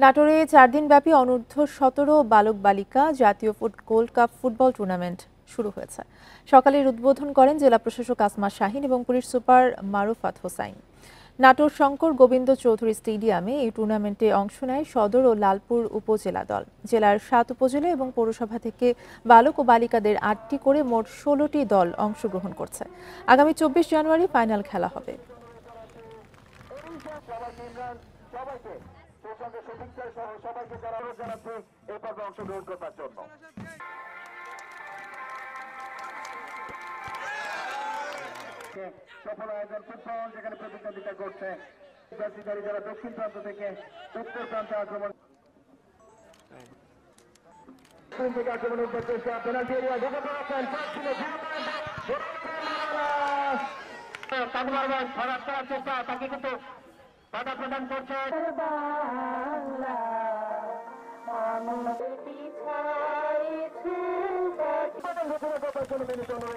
নাটোরে 4 দিনব্যাপী অনূর্ধ্ব-17 বালক-বালিকা জাতীয় গোল্ড কাপ ফুটবল টুর্নামেন্ট শুরু হয়েছে। সকালে উদ্বোধন করেন জেলা প্রশাসক আসমা শাহীন এবং পুলিশ সুপার মারুফাত হোসাইন। নাটোর শঙ্কর গোবিন্দ চৌধুরী স্টেডিয়ামে এই টুর্নামেন্টে অংশ নেয় সদর ও লালপুর উপজেলা দল। জেলার 7 উপজেলা এবং পৌরসভা থেকে বালক ও বালিকাদের 8টি করে মোট 16টি দল অংশগ্রহণ করছে। আগামী 24 জানুয়ারি ফাইনাল খেলা হবে। সবাইকে জানাচ্ছি এই পর্বে অংশগ্রহণ করার জন্য। সফল আয়োজন ফুটবল যেখানে প্রতিদ্বন্দ্বিতা করছে যারা দক্ষিণ প্রান্ত থেকে উত্তর প্রান্তে আক্রমণ আক্রমণের চেষ্টা পেনাল্টি এরিয়া ঢুকে পড়েছেন খারাপ করার চেষ্টা তাকে কিন্তু বাধা প্রদান করছে। মেনে চলে